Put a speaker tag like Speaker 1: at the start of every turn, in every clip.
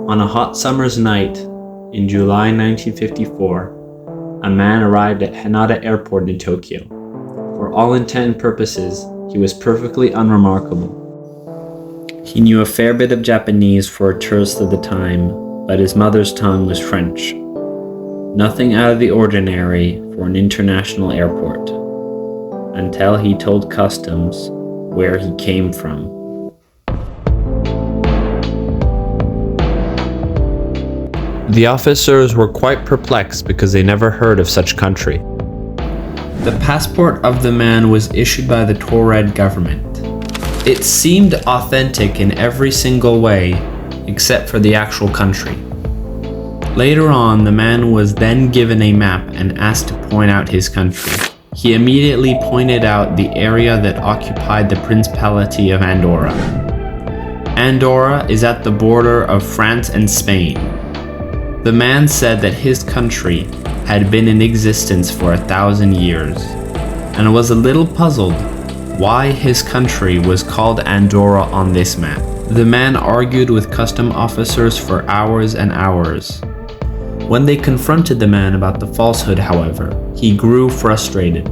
Speaker 1: On a hot summer's night in July 1954, a man arrived at Haneda Airport in Tokyo. For all intent and purposes, he was perfectly unremarkable. He knew a fair bit of Japanese for a tourist of the time, but his mother's tongue was French. Nothing out of the ordinary for an international airport, until he told customs where he came from. The officers were quite perplexed because they never heard of such country. The passport of the man was issued by the Taured government. It seemed authentic in every single way, except for the actual country. Later on, the man was then given a map and asked to point out his country. He immediately pointed out the area that occupied the Principality of Andorra. Andorra is at the border of France and Spain. The man said that his country had been in existence for 1,000 years, and was a little puzzled why his country was called Andorra on this map. The man argued with custom officers for hours and hours. When they confronted the man about the falsehood, however, he grew frustrated.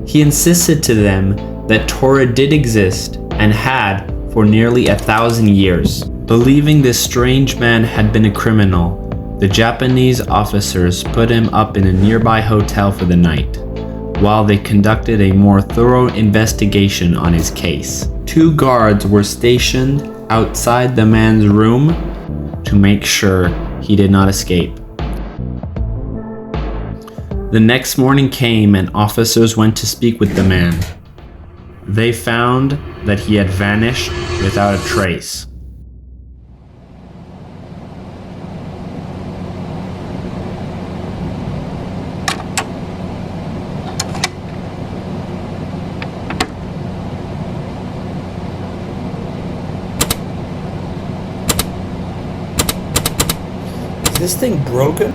Speaker 1: He insisted to them that Taured did exist and had for nearly 1,000 years. Believing this strange man had been a criminal, the Japanese officers put him up in a nearby hotel for the night, while they conducted a more thorough investigation on his case. 2 guards were stationed outside the man's room to make sure he did not escape. The next morning came and officers went to speak with the man. They found that he had vanished without a trace.
Speaker 2: Is this thing broken?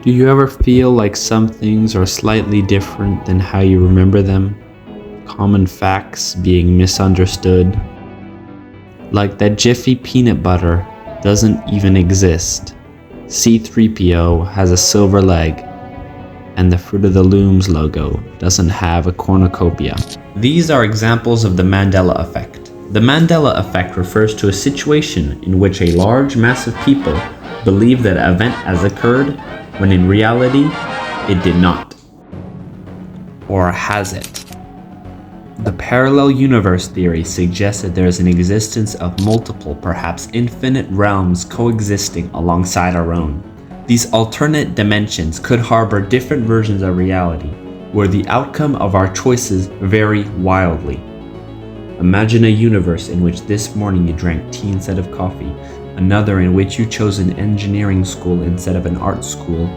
Speaker 1: Do you ever feel like some things are slightly different than how you remember them? Common facts being misunderstood? Like that Jiffy peanut butter doesn't even exist. C-3PO has a silver leg, and the Fruit of the Looms logo doesn't have a cornucopia. These are examples of the Mandela effect. The Mandela effect refers to a situation in which a large mass of people believe that an event has occurred when in reality it did not. Or has it? The parallel universe theory suggests that there is an existence of multiple, perhaps infinite realms coexisting alongside our own. These alternate dimensions could harbor different versions of reality, where the outcome of our choices vary wildly. Imagine a universe in which this morning you drank tea instead of coffee, another in which you chose an engineering school instead of an art school,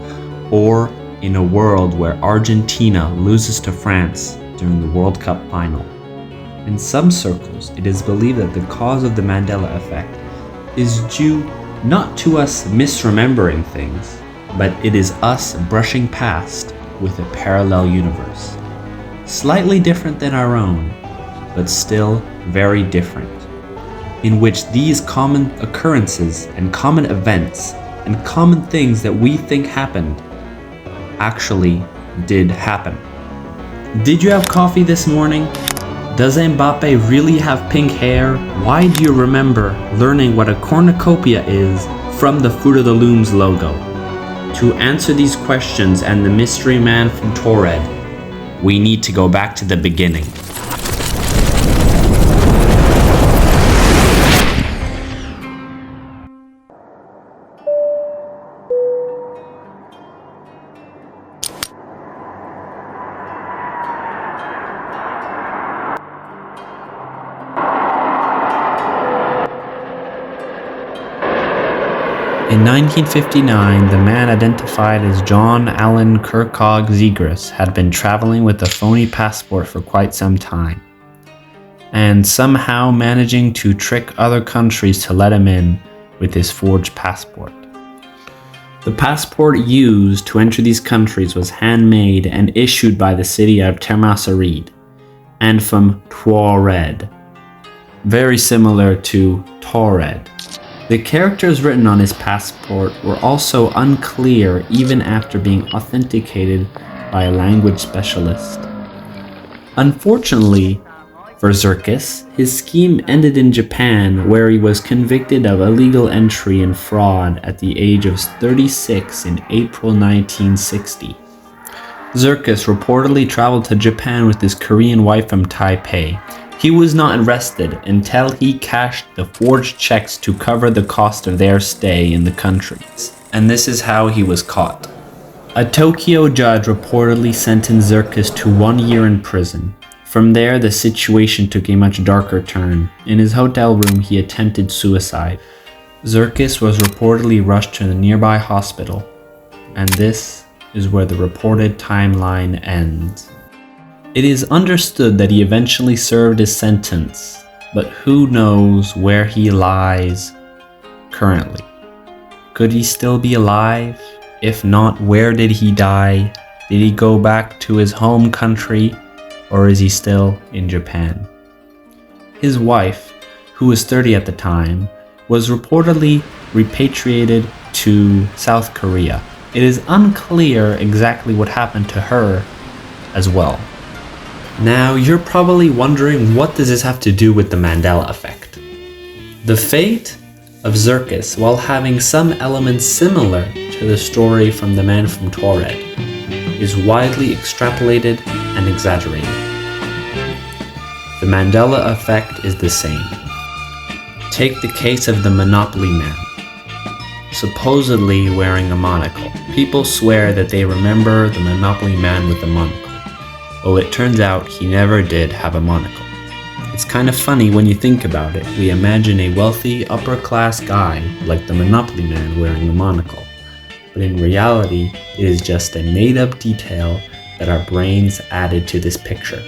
Speaker 1: or in a world where Argentina loses to France during the World Cup final. In some circles, it is believed that the cause of the Mandela effect is due not to us misremembering things, but it is us brushing past with a parallel universe. Slightly different than our own, but still very different, in which these common occurrences and common events and common things that we think happened actually did happen. Did you have coffee this morning? Does Mbappe really have pink hair? Why do you remember learning what a cornucopia is from the Fruit of the Looms logo? To answer these questions and the mystery man from Taured, we need to go back to the beginning. In 1959, the man identified as John Allen Kirkog Zegras had been traveling with a phony passport for quite some time, and somehow managing to trick other countries to let him in with his forged passport. The passport used to enter these countries was handmade and issued by the city of Tamanrassed and from Taured, very similar to Taured. The characters written on his passport were also unclear even after being authenticated by a language specialist. Unfortunately for Xerxes, his scheme ended in Japan, where he was convicted of illegal entry and fraud at the age of 36 in April 1960. Xerxes reportedly traveled to Japan with his Korean wife from Taipei. He was not arrested until he cashed the forged checks to cover the cost of their stay in the countries. And this is how he was caught. A Tokyo judge reportedly sentenced Xerxes to 1 year in prison. From there, the situation took a much darker turn. In his hotel room, he attempted suicide. Xerxes was reportedly rushed to the nearby hospital. And this is where the reported timeline ends. It is understood that he eventually served his sentence, but who knows where he lies currently. Could he still be alive? If not, where did he die? Did he go back to his home country, or is he still in Japan? His wife, who was 30 at the time, was reportedly repatriated to South Korea. It is unclear exactly what happened to her as well. Now, you're probably wondering, what does this have to do with the Mandela effect? The fate of Xerxes, while having some elements similar to the story from the man from Taured, is widely extrapolated and exaggerated. The Mandela effect is the same. Take the case of the Monopoly man, supposedly wearing a monocle. People swear that they remember the Monopoly man with the monocle. Well, it turns out he never did have a monocle. It's kind of funny when you think about it. We imagine a wealthy, upper-class guy like the Monopoly man wearing a monocle. But in reality, it is just a made-up detail that our brains added to this picture.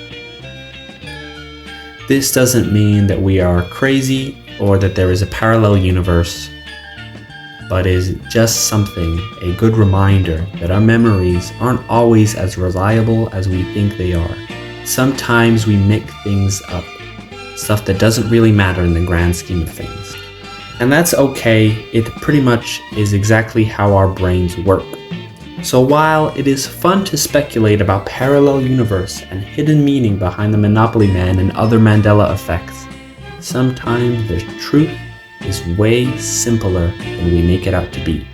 Speaker 1: This doesn't mean that we are crazy or that there is a parallel universe, but is just something, a good reminder that our memories aren't always as reliable as we think they are. Sometimes we make things up, stuff that doesn't really matter in the grand scheme of things. And that's okay, it pretty much is exactly how our brains work. So while it is fun to speculate about parallel universe and hidden meaning behind the Monopoly Man and other Mandela effects, sometimes the truth is way simpler than we make it out to be.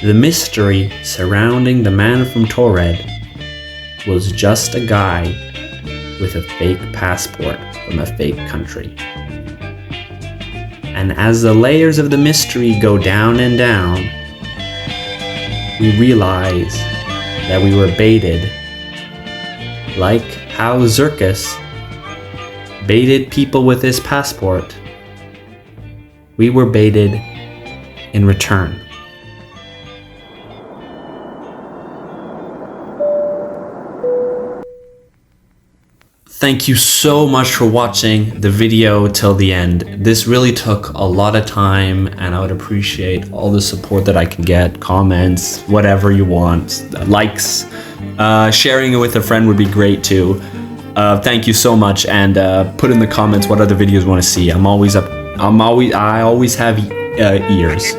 Speaker 1: The mystery surrounding the man from Taured was just a guy with a fake passport from a fake country. And as the layers of the mystery go down and down, we realize that we were baited, like how Xerxes baited people with his passport. We were baited in return. Thank you so much for watching the video till the end. This really took a lot of time, and I would appreciate all the support that I can get, comments, whatever you want, likes, sharing it with a friend would be great too. Thank you so much, and put in the comments what other videos you want to see. I always have ears.